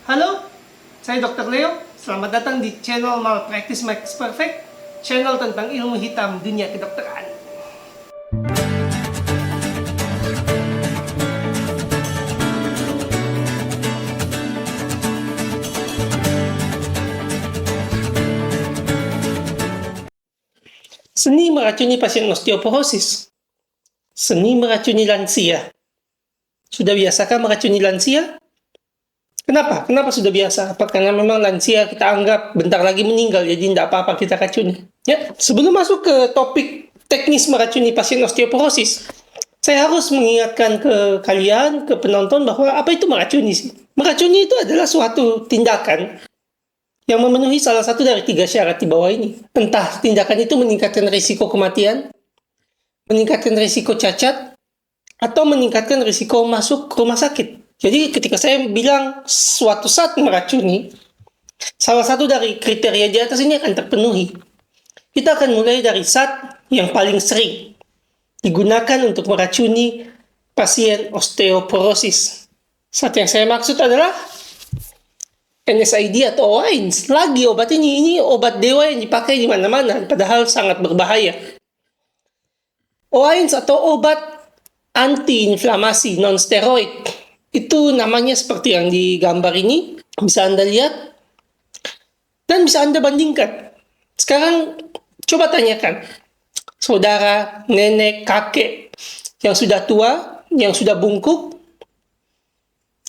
Halo, saya Dr. Leo. Selamat datang di channel Malpractice Makes Perfect, channel tentang ilmu hitam dunia kedokteran. Seni meracuni pasien osteoporosis. Seni meracuni lansia. Sudah biasakah meracuni lansia? Kenapa? Kenapa sudah biasa? Apa karena memang lansia kita anggap bentar lagi meninggal, jadi tidak apa-apa kita racuni? Ya, sebelum masuk ke topik teknis meracuni pasien osteoporosis, saya harus mengingatkan ke kalian, ke penonton, bahwa apa itu meracuni sih? Meracuni itu adalah suatu tindakan yang memenuhi salah satu dari 3 syarat di bawah ini. Entah tindakan itu meningkatkan risiko kematian, meningkatkan risiko cacat, atau meningkatkan risiko masuk ke rumah sakit. Jadi ketika saya bilang suatu saat meracuni, salah satu dari kriteria di atas ini akan terpenuhi. Kita akan mulai dari zat yang paling sering digunakan untuk meracuni pasien osteoporosis. Zat yang saya maksud adalah NSAID atau OAINS. Lagi obat ini obat dewa yang dipakai di mana-mana, padahal sangat berbahaya. OAINS atau obat anti-inflamasi non-steroid, itu namanya seperti yang di gambar ini, bisa Anda lihat dan bisa Anda bandingkan. Sekarang coba tanyakan saudara, nenek, kakek yang sudah tua, yang sudah bungkuk,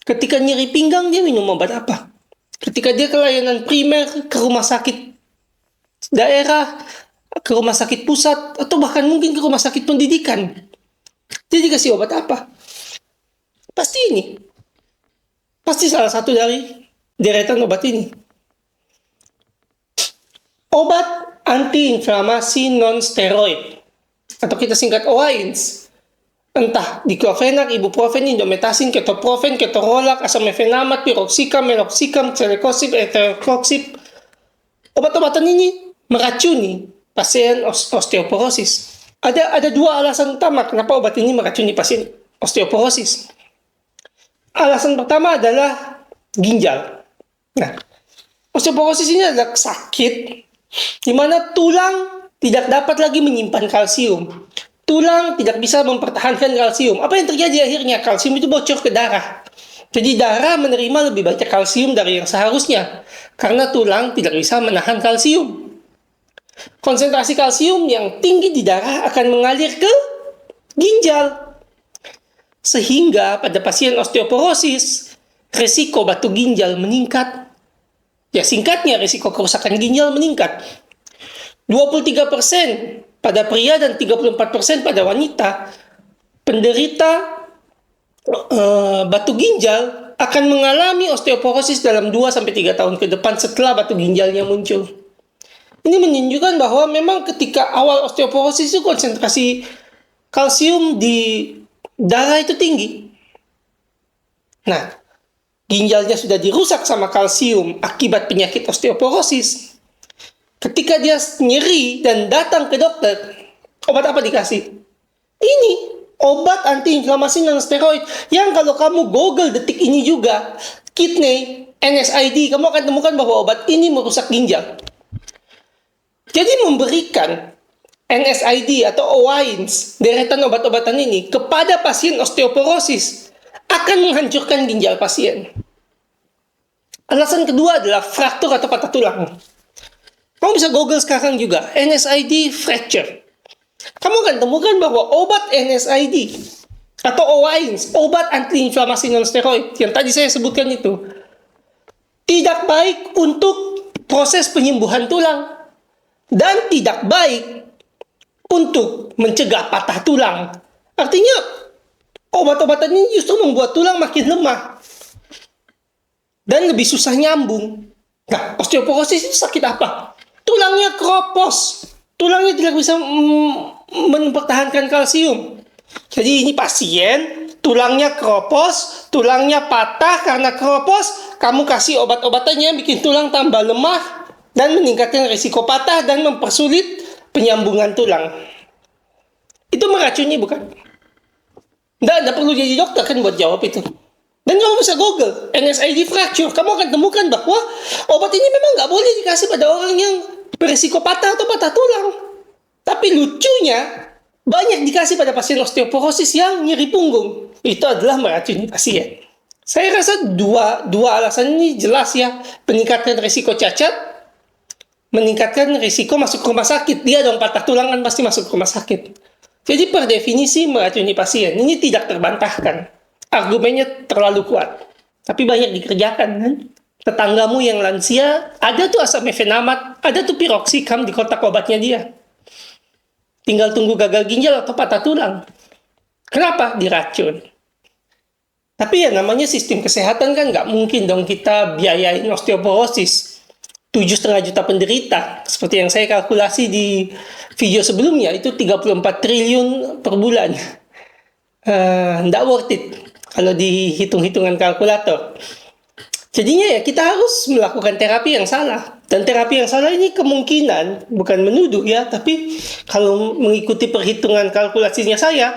ketika nyeri pinggang dia minum obat apa? Ketika dia ke layanan primer, ke rumah sakit daerah, ke rumah sakit pusat, atau bahkan mungkin ke rumah sakit pendidikan, dia dikasih obat apa? Pasti ini. Pasti salah satu dari deretan obat ini. Obat anti-inflamasi non-steroid, atau kita singkat OAINS. Entah diklofenak, ibuprofen, indometasin, ketoprofen, ketorolac, asamefenamat, piroxicam, meloxicam, celecoxib, etrenoxib. Obat-obatan ini meracuni pasien osteoporosis. Ada 2 alasan utama kenapa obat ini meracuni pasien osteoporosis. Alasan pertama adalah ginjal. Nah, osteoporosis ini adalah sakit di mana tulang tidak dapat lagi menyimpan kalsium. Tulang tidak bisa mempertahankan kalsium. Apa yang terjadi akhirnya? Kalsium itu bocor ke darah. Jadi darah menerima lebih banyak kalsium dari yang seharusnya, karena tulang tidak bisa menahan kalsium. Konsentrasi kalsium yang tinggi di darah akan mengalir ke ginjal. Sehingga pada pasien osteoporosis, risiko batu ginjal meningkat. Ya singkatnya, risiko kerusakan ginjal meningkat. 23% pada pria dan 34% pada wanita penderita batu ginjal akan mengalami osteoporosis dalam 2-3 tahun ke depan setelah batu ginjalnya muncul. Ini menunjukkan bahwa memang ketika awal osteoporosis itu konsentrasi kalsium di darah itu tinggi. Nah, ginjalnya sudah dirusak sama kalsium akibat penyakit osteoporosis. Ketika dia nyeri dan datang ke dokter, obat apa dikasih? Ini obat anti-inflamasi non-steroid yang kalau kamu Google detik ini juga, kidney, NSAID, kamu akan temukan bahwa obat ini merusak ginjal. Jadi memberikan NSAID atau OAINS, deretan obat-obatan ini, kepada pasien osteoporosis akan menghancurkan ginjal pasien. Alasan kedua adalah fraktur atau patah tulang. Kamu bisa Google sekarang juga, NSAID fracture. Kamu akan temukan bahwa obat NSAID atau OAINS, obat anti-inflamasi non-steroid, yang tadi saya sebutkan itu, tidak baik untuk proses penyembuhan tulang dan tidak baik untuk mencegah patah tulang. Artinya, obat-obatan ini justru membuat tulang makin lemah dan lebih susah nyambung. Nah, osteoporosis itu sakit apa? Tulangnya keropos. Tulangnya tidak bisa mempertahankan kalsium. Jadi ini pasien, tulangnya keropos, tulangnya patah karena keropos, kamu kasih obat-obatannya yang bikin tulang tambah lemah dan meningkatkan risiko patah dan mempersulit penyambungan tulang. Itu meracuni bukan? Nggak perlu jadi dokter kan buat jawab itu. Dan kamu bisa Google NSAID fracture, kamu akan temukan bahwa obat ini memang nggak boleh dikasih pada orang yang berisiko patah atau patah tulang. Tapi lucunya, banyak dikasih pada pasien osteoporosis yang nyeri punggung. Itu adalah meracuni pasien. Saya rasa dua alasan ini jelas ya. Meningkatkan risiko cacat, meningkatkan risiko masuk rumah sakit. Dia dong patah tulang kan pasti masuk rumah sakit. Jadi per definisi meracuni pasien ini tidak terbantahkan. Argumennya terlalu kuat. Tapi banyak dikerjakan kan. Tetanggamu yang lansia, ada tuh asam mefenamat, ada tuh piroxicam di kotak obatnya dia. Tinggal tunggu gagal ginjal atau patah tulang. Kenapa? Diracun. Tapi ya namanya sistem kesehatan kan nggak mungkin dong kita biayain osteoporosis. 7,5 juta penderita. Seperti yang saya kalkulasi di video sebelumnya, itu 34 triliun per bulan. Nggak worth it kalau dihitung-hitungan kalkulator. Jadinya ya kita harus melakukan terapi yang salah. Dan terapi yang salah ini kemungkinan, bukan menuduh ya, tapi kalau mengikuti perhitungan kalkulasinya saya,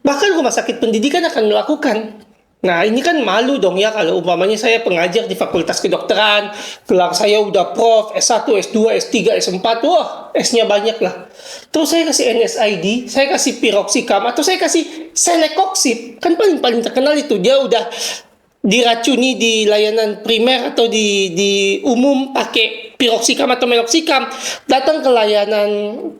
bahkan rumah sakit pendidikan akan melakukan. Nah ini kan malu dong ya kalau umpamanya saya pengajar di fakultas kedokteran, gelar saya udah prof, S1, S2, S3, S4, wah S-nya banyak lah. Terus saya kasih NSAID, saya kasih piroxicam, atau saya kasih celecoxib, kan paling terkenal itu, dia udah diracuni di layanan primer atau di umum pakai piroxicam atau meloxicam, datang ke layanan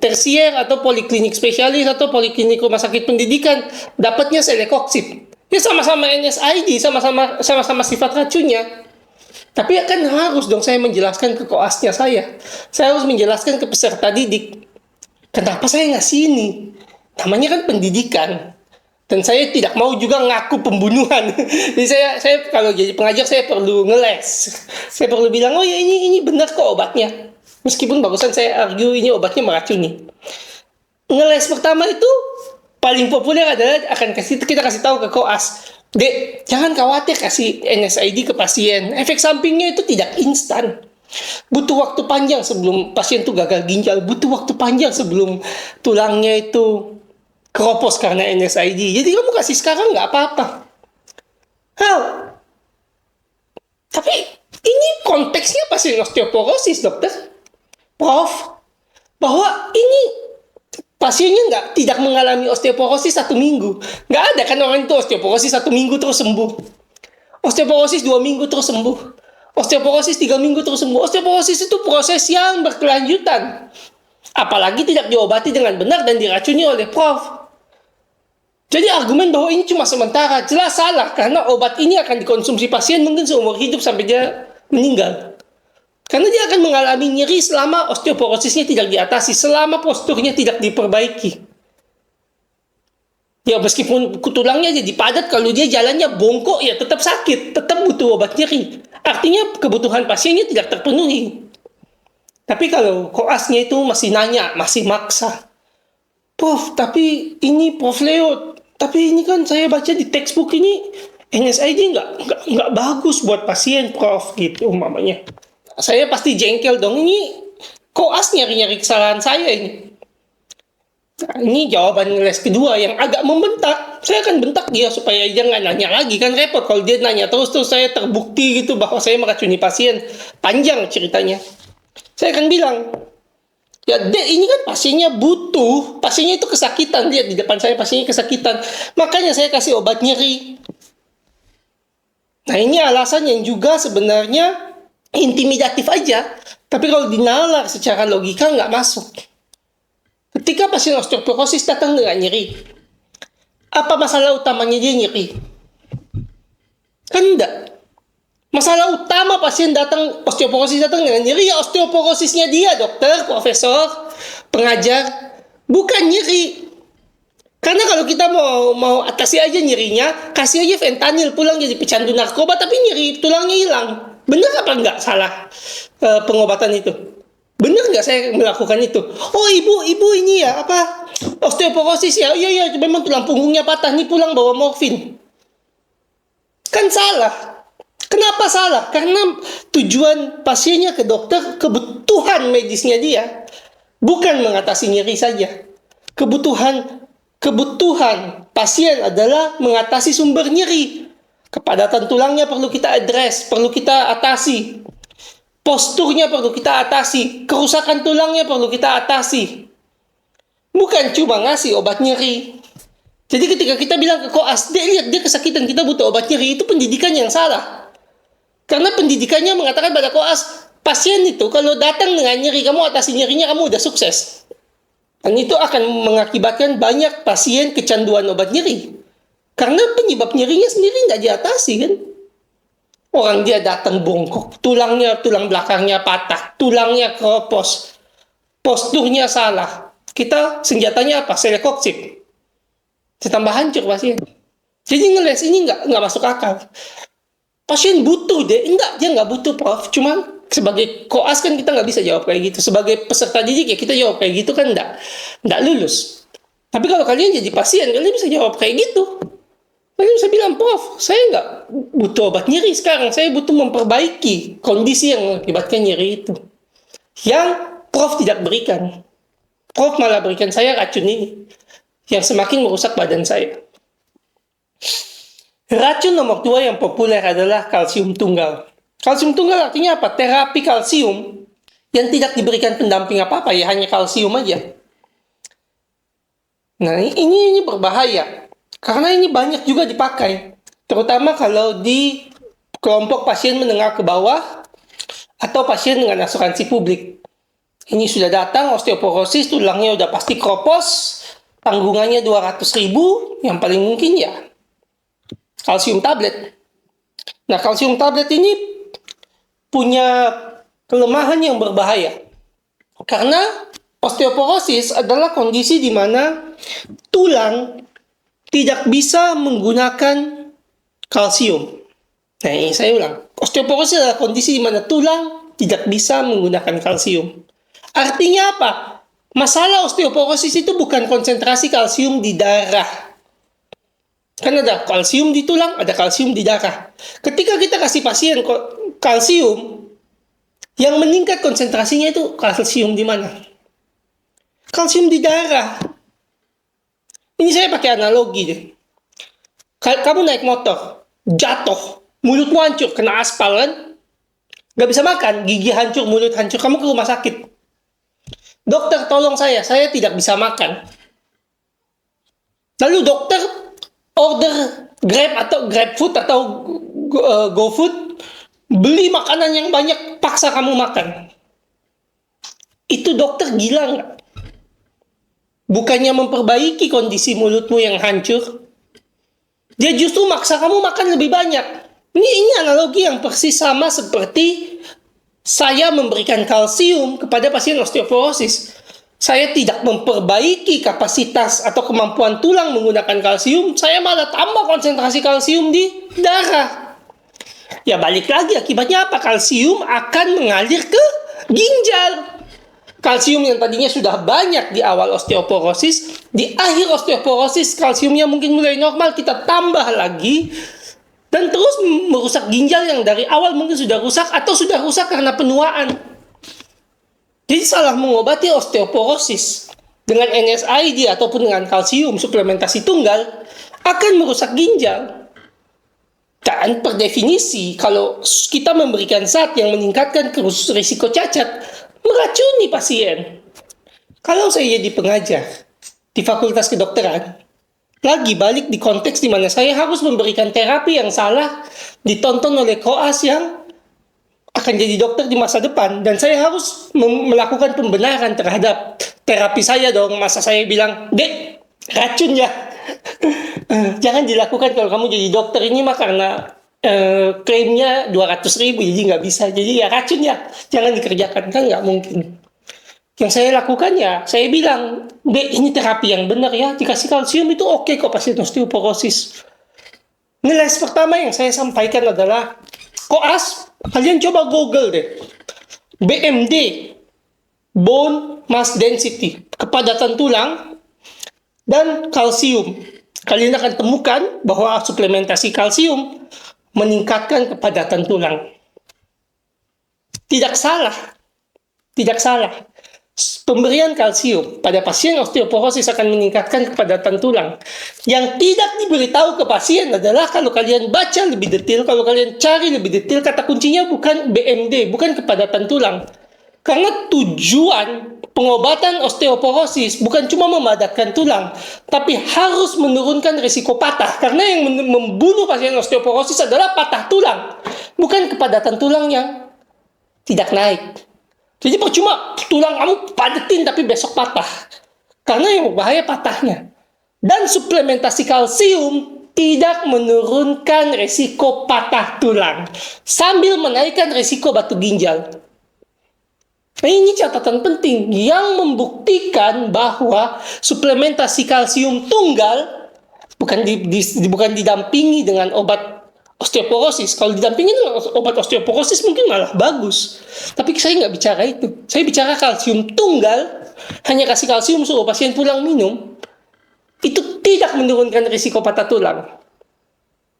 tersier atau poliklinik spesialis atau poliklinik rumah sakit pendidikan, dapatnya celecoxib. Ya sama-sama NSAID, sama-sama sifat racunnya. Tapi kan harus dong saya menjelaskan ke koasnya saya. Saya harus menjelaskan ke peserta didik. Kenapa saya ngasih ini? Namanya kan pendidikan. Dan saya tidak mau juga ngaku pembunuhan. Jadi saya kalau jadi pengajar saya perlu ngeles. Saya perlu bilang, oh ya ini benar kok obatnya. Meskipun bagusan saya argue ini obatnya meracuni. Ngeles pertama itu paling populer adalah kita kasih tahu ke koas. Dek, jangan khawatir kasih NSAID ke pasien. Efek sampingnya itu tidak instan. Butuh waktu panjang sebelum pasien itu gagal ginjal. Butuh waktu panjang sebelum tulangnya itu keropos karena NSAID. Jadi kamu kasih sekarang nggak apa-apa. Tapi ini konteksnya pasien osteoporosis, dokter. Prof, bahwa ini pasiennya tidak mengalami osteoporosis 1 minggu. Nggak ada kan orang itu osteoporosis 1 minggu terus sembuh. Osteoporosis 2 minggu terus sembuh. Osteoporosis 3 minggu terus sembuh. Osteoporosis itu proses yang berkelanjutan. Apalagi tidak diobati dengan benar dan diracuni oleh prof. Jadi argumen bahwa ini cuma sementara jelas salah, karena obat ini akan dikonsumsi pasien mungkin seumur hidup sampai dia meninggal. Karena dia akan mengalami nyeri selama osteoporosisnya tidak diatasi, selama posturnya tidak diperbaiki. Ya meskipun tulangnya jadi padat, kalau dia jalannya bongkok ya tetap sakit, tetap butuh obat nyeri. Artinya kebutuhan pasiennya tidak terpenuhi. Tapi kalau koasnya itu masih nanya, masih maksa. Prof, tapi ini Prof Leo, tapi ini kan saya baca di textbook ini NSAID nggak bagus buat pasien, Prof, gitu umpamanya. Saya pasti jengkel dong, ini koas nyari-nyari kesalahan saya ini. Nah, ini jawaban les kedua yang agak membentak. Saya akan bentak dia supaya dia nggak nanya lagi, kan repot kalau dia nanya terus saya terbukti gitu bahwa saya meracuni pasien. Panjang ceritanya. Saya akan bilang, ya dek, ini kan pasiennya butuh, pasiennya itu kesakitan, lihat di depan saya pasiennya kesakitan, makanya saya kasih obat nyeri. Nah ini alasan yang juga sebenarnya intimidatif aja, tapi kalau dinalar secara logika nggak masuk. Ketika pasien osteoporosis datang dengan nyeri, apa masalah utamanya dia nyeri? Kan enggak. Masalah utama pasien osteoporosis datang dengan nyeri, ya osteoporosisnya dia, dokter, profesor, pengajar, bukan nyeri. Karena kalau kita mau atasi aja nyerinya, kasih aja fentanyl, pulang jadi pecandu narkoba, tapi nyeri tulangnya hilang. Benar apa enggak salah pengobatan itu? Benar nggak saya melakukan itu? Oh ibu ini ya osteoporosis ya, iya memang tulang punggungnya patah, nih pulang bawa morfin. Kan salah. Kenapa salah? Karena tujuan pasiennya ke dokter, kebutuhan medisnya dia bukan mengatasi nyeri saja. Kebutuhan pasien adalah mengatasi sumber nyeri. Kepadatan tulangnya perlu kita address, perlu kita atasi. Posturnya perlu kita atasi. Kerusakan tulangnya perlu kita atasi. Bukan cuma ngasih obat nyeri. Jadi ketika kita bilang ke koas, lihat dia kesakitan, kita butuh obat nyeri, itu pendidikan yang salah. Karena pendidikannya mengatakan pada koas, pasien itu kalau datang dengan nyeri, kamu atasi nyerinya, kamu udah sukses. Dan itu akan mengakibatkan banyak pasien kecanduan obat nyeri. Karena penyebab nyerinya sendiri nggak diatasi kan. Orang dia datang bongkok, tulang belakangnya patah, tulangnya keropos, posturnya salah. Kita senjatanya apa? Selekoksib. Ditambah hancur pasien. Jadi ngeles ini nggak masuk akal. Pasien butuh deh, dia nggak butuh prof. Cuman sebagai koas kan kita nggak bisa jawab kayak gitu. Sebagai peserta didik ya kita jawab kayak gitu kan nggak lulus. Tapi kalau kalian jadi pasien, kalian bisa jawab kayak gitu. Kalian bisa bilang, Prof, saya nggak butuh obat nyeri sekarang. Saya butuh memperbaiki kondisi yang mengakibatkan nyeri itu. Yang Prof tidak berikan. Prof malah berikan saya racun ini. Yang semakin merusak badan saya. Racun nomor 2 yang populer adalah kalsium tunggal. Kalsium tunggal artinya apa? Terapi kalsium yang tidak diberikan pendamping apa-apa, ya hanya kalsium aja. Nah, ini berbahaya. Karena ini banyak juga dipakai. Terutama kalau di kelompok pasien menengah ke bawah atau pasien dengan asuransi publik. Ini sudah datang osteoporosis, tulangnya udah pasti kropos, tanggungannya 200.000, yang paling mungkin ya kalsium tablet. Nah, kalsium tablet ini punya kelemahan yang berbahaya. Karena osteoporosis adalah kondisi di mana tulang tidak bisa menggunakan kalsium. Nah, ini saya ulang. Osteoporosis adalah kondisi di mana tulang tidak bisa menggunakan kalsium. Artinya apa? Masalah osteoporosis itu bukan konsentrasi kalsium di darah. Kan ada kalsium di tulang, ada kalsium di darah. Ketika kita kasih pasien kalsium, yang meningkat konsentrasinya itu kalsium di mana? Kalsium di darah. Ini saya pakai analogi deh. Kamu naik motor, jatuh, mulutmu hancur, kena aspal kan? Gak bisa makan, gigi hancur, mulut hancur, kamu ke rumah sakit. Dokter, tolong saya tidak bisa makan. Lalu dokter order Grab atau GrabFood atau GoFood, beli makanan yang banyak, paksa kamu makan. Itu dokter gila nggak? Bukannya memperbaiki kondisi mulutmu yang hancur, dia justru maksa kamu makan lebih banyak. Ini analogi yang persis sama seperti saya memberikan kalsium kepada pasien osteoporosis. Saya tidak memperbaiki kapasitas atau kemampuan tulang menggunakan kalsium, saya malah tambah konsentrasi kalsium di darah. Ya balik lagi, akibatnya apa? Kalsium akan mengalir ke ginjal. Kalsium yang tadinya sudah banyak di awal osteoporosis, di akhir osteoporosis kalsiumnya mungkin mulai normal, kita tambah lagi, dan terus merusak ginjal yang dari awal mungkin sudah rusak atau sudah rusak karena penuaan. Jadi salah mengobati osteoporosis dengan NSAID ataupun dengan kalsium suplementasi tunggal akan merusak ginjal. Dan per definisi, kalau kita memberikan zat yang meningkatkan risiko cacat, meracuni pasien. Kalau saya jadi pengajar di Fakultas Kedokteran, lagi balik di konteks di mana saya harus memberikan terapi yang salah, ditonton oleh koas yang akan jadi dokter di masa depan, dan saya harus melakukan pembenaran terhadap terapi saya dong. Masa saya bilang, Dek, racun ya. Jangan dilakukan kalau kamu jadi dokter, ini mah karena klaimnya 200.000 jadi nggak bisa, jadi ya racun ya, jangan dikerjakan, kan nggak mungkin. Yang saya lakukan ya, saya bilang, Dek, ini terapi yang benar ya, dikasih kalsium itu oke kok pasien osteoporosis. Nilai pertama yang saya sampaikan adalah, koas, kalian coba Google deh, BMD, bone mass density, kepadatan tulang, dan kalsium. Kalian akan temukan bahwa suplementasi kalsium meningkatkan kepadatan tulang. Tidak salah. Pemberian kalsium pada pasien osteoporosis akan meningkatkan kepadatan tulang. Yang tidak diberitahu ke pasien adalah kalau kalian baca lebih detail, kalau kalian cari lebih detail, kata kuncinya bukan BMD, bukan kepadatan tulang. Karena tujuan pengobatan osteoporosis bukan cuma memadatkan tulang, tapi harus menurunkan risiko patah. Karena yang membunuh pasien osteoporosis adalah patah tulang, bukan kepadatan tulang yang tidak naik. Jadi percuma tulang kamu padatin tapi besok patah. Karena yang bahaya patahnya. Dan suplementasi kalsium tidak menurunkan risiko patah tulang sambil menaikkan risiko batu ginjal. Nah, ini catatan penting yang membuktikan bahwa suplementasi kalsium tunggal bukan didampingi dengan obat osteoporosis. Kalau didampingi dengan obat osteoporosis mungkin malah bagus. Tapi saya nggak bicara itu. Saya bicara kalsium tunggal, hanya kasih kalsium suruh pasien pulang minum, itu tidak menurunkan risiko patah tulang.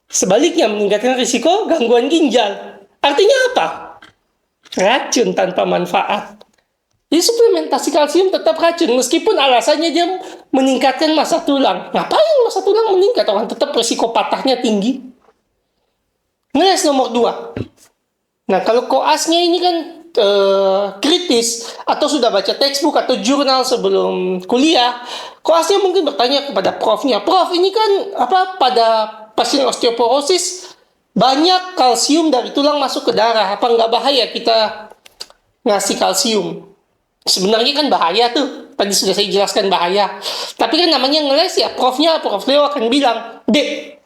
Sebaliknya meningkatkan risiko gangguan ginjal. Artinya apa? Racun tanpa manfaat. Jadi suplementasi kalsium tetap racun, meskipun alasannya dia meningkatkan massa tulang. Ngapain massa tulang meningkat? Orang tetap risiko patahnya tinggi. Ngeles nomor 2. Nah, kalau koasnya ini kan kritis, atau sudah baca textbook atau jurnal sebelum kuliah, koasnya mungkin bertanya kepada profnya, Prof, ini kan pada pasien osteoporosis banyak kalsium dari tulang masuk ke darah, apa nggak bahaya kita ngasih kalsium? Sebenarnya kan bahaya tuh, tadi sudah saya jelaskan bahaya. Tapi kan namanya ngeles ya, Prof Leo akan bilang, Dek,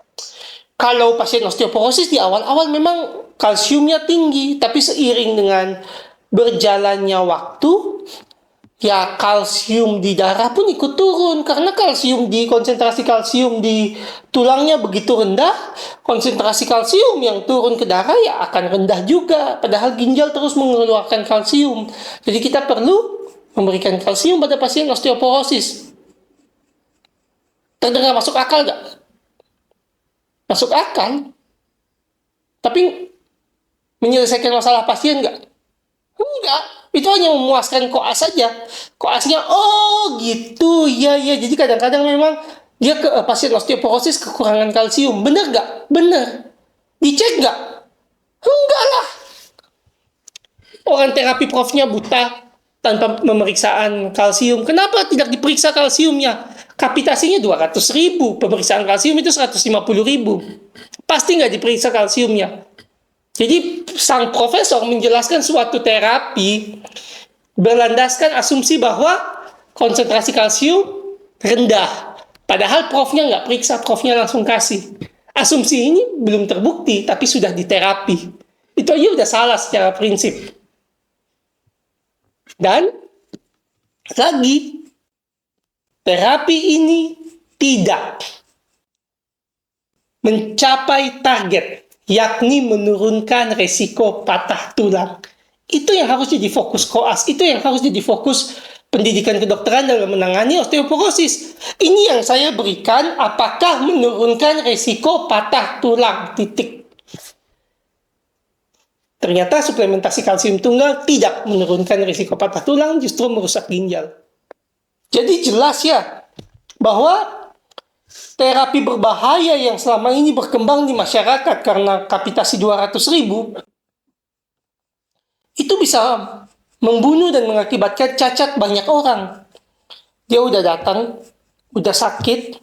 kalau pasien osteoporosis di awal-awal memang kalsiumnya tinggi, tapi seiring dengan berjalannya waktu, ya kalsium di darah pun ikut turun. Karena konsentrasi kalsium di tulangnya begitu rendah, konsentrasi kalsium yang turun ke darah ya akan rendah juga. Padahal ginjal terus mengeluarkan kalsium. Jadi kita perlu memberikan kalsium pada pasien osteoporosis. Terdengar masuk akal nggak? Masuk akal, tapi menyelesaikan masalah pasien nggak? Enggak, itu hanya memuaskan koas saja. Koasnya, oh gitu, ya. Jadi kadang-kadang memang dia pasien osteoporosis kekurangan kalsium. Bener nggak? Bener. Dicek nggak? Enggak lah. Orang terapi profnya buta tanpa pemeriksaan kalsium. Kenapa tidak diperiksa kalsiumnya? Kapitasinya 200.000, pemeriksaan kalsium itu 150.000. Pasti nggak diperiksa kalsiumnya. Jadi sang profesor menjelaskan suatu terapi berlandaskan asumsi bahwa konsentrasi kalsium rendah. Padahal profnya nggak periksa, profnya langsung kasih. Asumsi ini belum terbukti, tapi sudah diterapi. Itu aja udah salah secara prinsip. Dan lagi, terapi ini tidak mencapai target, yakni menurunkan risiko patah tulang. Itu yang harus jadi fokus koas, itu yang harus jadi fokus pendidikan kedokteran dalam menangani osteoporosis. Ini yang saya berikan, apakah menurunkan risiko patah tulang, titik. Ternyata suplementasi kalsium tunggal tidak menurunkan risiko patah tulang, justru merusak ginjal. Jadi jelas ya, bahwa terapi berbahaya yang selama ini berkembang di masyarakat karena kapitasi 200.000, itu bisa membunuh dan mengakibatkan cacat banyak orang. Dia udah datang, udah sakit,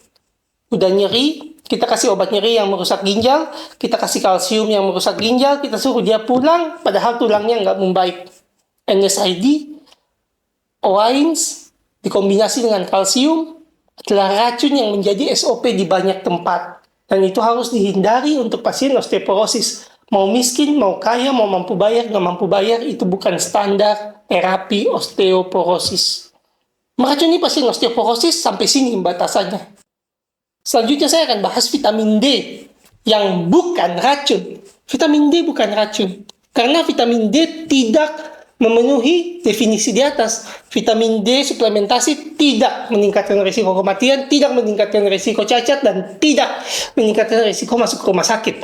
udah nyeri, kita kasih obat nyeri yang merusak ginjal, kita kasih kalsium yang merusak ginjal, kita suruh dia pulang, padahal tulangnya nggak membaik. NSAID, OAINS, dikombinasi dengan kalsium, adalah racun yang menjadi SOP di banyak tempat. Dan itu harus dihindari untuk pasien osteoporosis. Mau miskin, mau kaya, mau mampu bayar, nggak mampu bayar, itu bukan standar terapi osteoporosis. Meracuni pasien osteoporosis sampai sini batasannya. Selanjutnya saya akan bahas vitamin D yang bukan racun. Vitamin D bukan racun. Karena vitamin D tidak memenuhi definisi di atas. Vitamin D suplementasi tidak meningkatkan risiko kematian, tidak meningkatkan risiko cacat, dan tidak meningkatkan risiko masuk ke rumah sakit.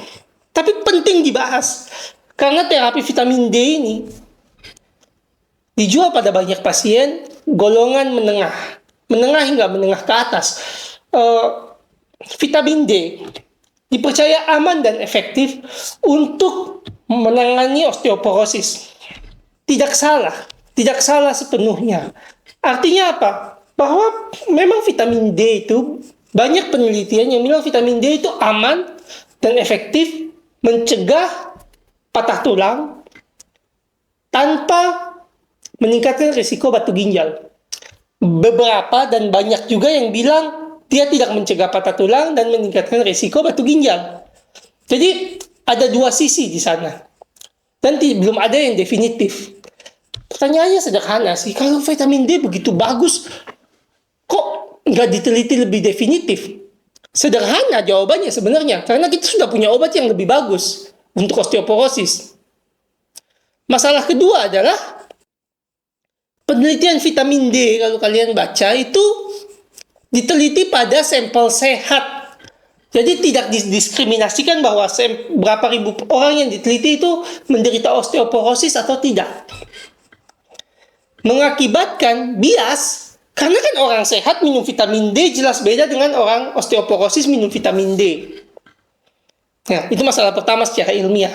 Tapi penting dibahas. Karena terapi vitamin D ini dijual pada banyak pasien golongan menengah hingga menengah ke atas. Vitamin D dipercaya aman dan efektif untuk menangani osteoporosis. Tidak salah sepenuhnya. Artinya apa? Bahwa memang vitamin D itu, banyak penelitian yang bilang vitamin D itu aman dan efektif mencegah patah tulang tanpa meningkatkan risiko batu ginjal. Beberapa dan banyak juga yang bilang dia tidak mencegah patah tulang dan meningkatkan risiko batu ginjal. Jadi ada dua sisi di sana. Dan belum ada yang definitif. Pertanyaannya sederhana sih, kalau vitamin D begitu bagus, kok nggak diteliti lebih definitif? Sederhana jawabannya sebenarnya, karena kita sudah punya obat yang lebih bagus untuk osteoporosis. Masalah kedua adalah penelitian vitamin D, kalau kalian baca, itu diteliti pada sampel sehat. Jadi tidak didiskriminasikan bahwa berapa ribu orang yang diteliti itu menderita osteoporosis atau tidak. Mengakibatkan bias, karena kan orang sehat minum vitamin D jelas beda dengan orang osteoporosis minum vitamin D. Nah, itu masalah pertama secara ilmiah.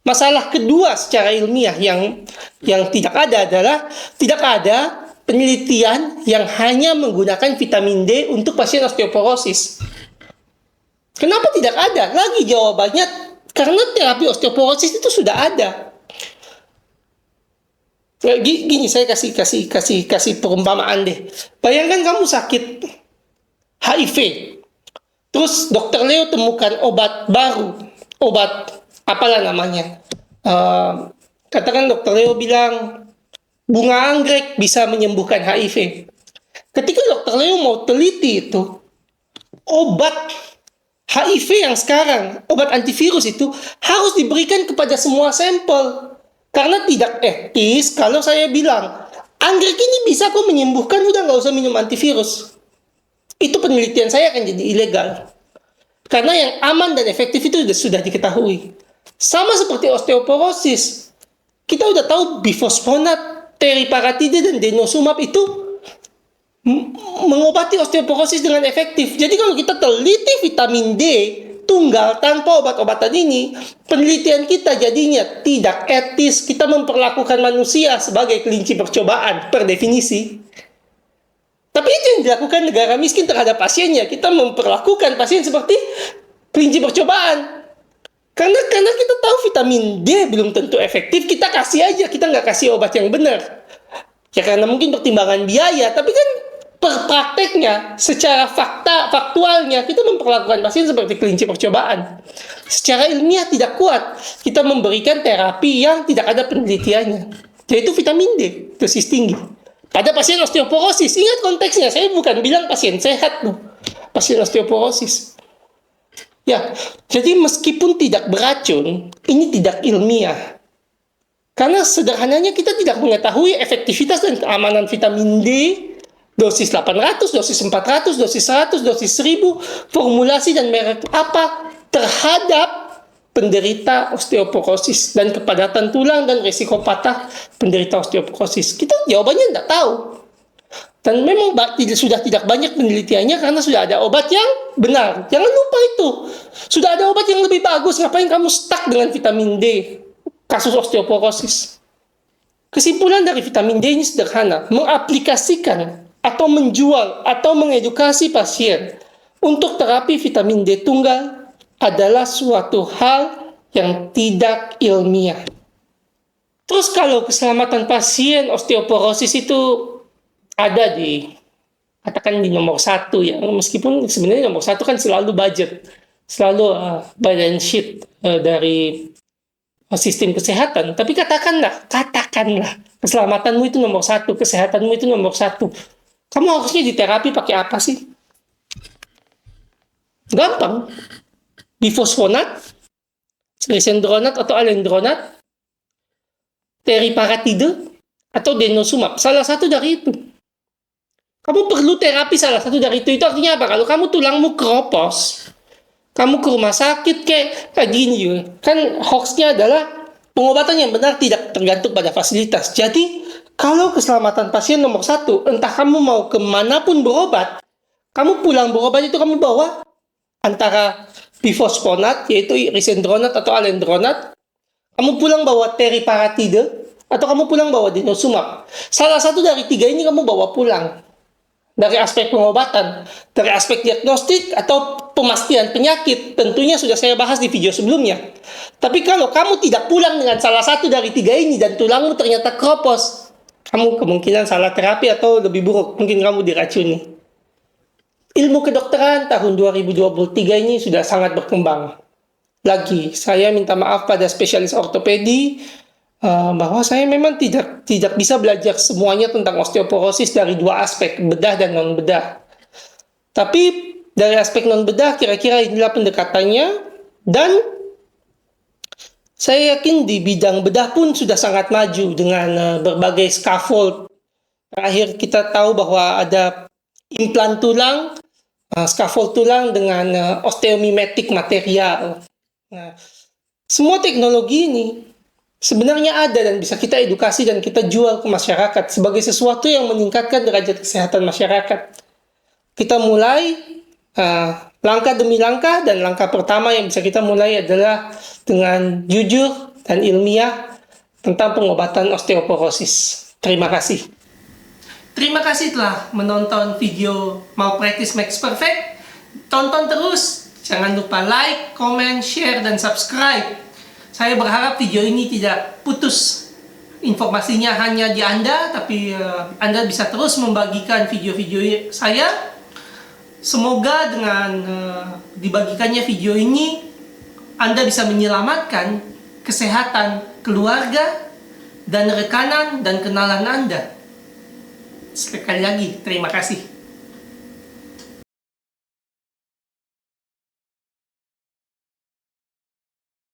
Masalah kedua secara ilmiah yang tidak ada adalah tidak ada penelitian yang hanya menggunakan vitamin D untuk pasien osteoporosis. Kenapa tidak ada? Lagi jawabannya, karena terapi osteoporosis itu sudah ada. Gini, saya kasih perumpamaan deh. Bayangkan kamu sakit HIV. Terus dokter Leo temukan obat baru. Obat, apalah namanya. Katakan dokter Leo bilang, bunga anggrek bisa menyembuhkan HIV. Ketika dokter Leo mau teliti itu, obat HIV yang sekarang, obat antivirus itu harus diberikan kepada semua sampel. Karena tidak etis kalau saya bilang, anggrek ini bisa kok menyembuhkan, udah nggak usah minum antivirus. Itu penelitian saya akan jadi ilegal. Karena yang aman dan efektif itu sudah diketahui. Sama seperti osteoporosis. Kita udah tahu bifosfonat, teriparatide, dan denosumab itu mengobati osteoporosis dengan efektif. Jadi kalau kita teliti vitamin D tunggal tanpa obat-obatan ini, penelitian kita jadinya tidak etis. Kita memperlakukan manusia sebagai kelinci percobaan per definisi. Tapi itu yang dilakukan negara miskin terhadap pasiennya. Kita memperlakukan pasien seperti kelinci percobaan. Karena kita tahu vitamin D belum tentu efektif, kita kasih aja, kita nggak kasih obat yang benar. Ya karena mungkin pertimbangan biaya, tapi kan prakteknya, secara faktualnya, kita memperlakukan pasien seperti kelinci percobaan. Secara ilmiah tidak kuat, kita memberikan terapi yang tidak ada penelitiannya, yaitu vitamin D, dosis tinggi. Pada pasien osteoporosis, ingat konteksnya, saya bukan bilang pasien sehat loh, pasien osteoporosis. Ya, jadi meskipun tidak beracun, ini tidak ilmiah. Karena sederhananya kita tidak mengetahui efektivitas dan keamanan vitamin D, dosis 800, dosis 400, dosis 100, dosis 1000, formulasi dan merek apa terhadap penderita osteoporosis dan kepadatan tulang dan risiko patah penderita osteoporosis. Kita jawabannya tidak tahu. Dan memang sudah tidak banyak penelitiannya karena sudah ada obat yang benar. Jangan lupa itu. Sudah ada obat yang lebih bagus. Ngapain kamu stuck dengan vitamin D? Kasus osteoporosis. Kesimpulan dari vitamin D ini sederhana. Mengaplikasikan atau menjual atau mengedukasi pasien untuk terapi vitamin D tunggal adalah suatu hal yang tidak ilmiah. Terus kalau keselamatan pasien osteoporosis itu ada katakan di nomor 1 ya, meskipun sebenarnya nomor 1 kan selalu budget, selalu balance sheet dari sistem kesehatan. Tapi katakanlah keselamatanmu itu nomor 1, kesehatanmu itu nomor 1. Kamu harusnya diterapi pakai apa sih? Gampang. Bifosfonat, lisendronat atau alendronat, teriparatide, atau denosumab. Salah satu dari itu. Kamu perlu terapi salah satu dari itu. Itu artinya apa? Kalau kamu tulangmu keropos, kamu ke rumah sakit kayak gini. Kan hoaxnya adalah pengobatan yang benar tidak tergantung pada fasilitas. Jadi, Kalau keselamatan pasien nomor satu, entah kamu mau kemanapun berobat, kamu pulang berobat itu kamu bawa antara bifosfonat, yaitu risendronat atau alendronat, kamu pulang bawa teriparatide, atau kamu pulang bawa denosumab. Salah satu dari tiga ini kamu bawa pulang. Dari aspek pengobatan, dari aspek diagnostik atau pemastian penyakit, tentunya sudah saya bahas di video sebelumnya. Tapi kalau kamu tidak pulang dengan salah satu dari tiga ini dan tulangmu ternyata kropos, kamu kemungkinan salah terapi atau lebih buruk, mungkin kamu diracuni. Ilmu kedokteran tahun 2023 ini sudah sangat berkembang. Lagi, saya minta maaf pada spesialis ortopedi bahwa saya memang tidak bisa belajar semuanya tentang osteoporosis dari dua aspek, bedah dan non-bedah. Tapi dari aspek non-bedah kira-kira inilah pendekatannya, dan saya yakin di bidang bedah pun sudah sangat maju dengan berbagai scaffold. Terakhir kita tahu bahwa ada implan tulang, scaffold tulang dengan osteomimetik material. Nah, semua teknologi ini sebenarnya ada dan bisa kita edukasi dan kita jual ke masyarakat sebagai sesuatu yang meningkatkan derajat kesehatan masyarakat. Kita mulai langkah demi langkah, dan langkah pertama yang bisa kita mulai adalah dengan jujur dan ilmiah tentang pengobatan osteoporosis. Terima kasih. Terima kasih telah menonton video Malpractice Makes Perfect. Tonton terus, jangan lupa like, comment, share, dan subscribe. Saya berharap video ini tidak putus informasinya hanya di Anda, tapi Anda bisa terus membagikan video-video saya. Semoga dengan dibagikannya video ini, Anda bisa menyelamatkan kesehatan keluarga dan rekanan dan kenalan Anda. Sekali lagi, terima kasih.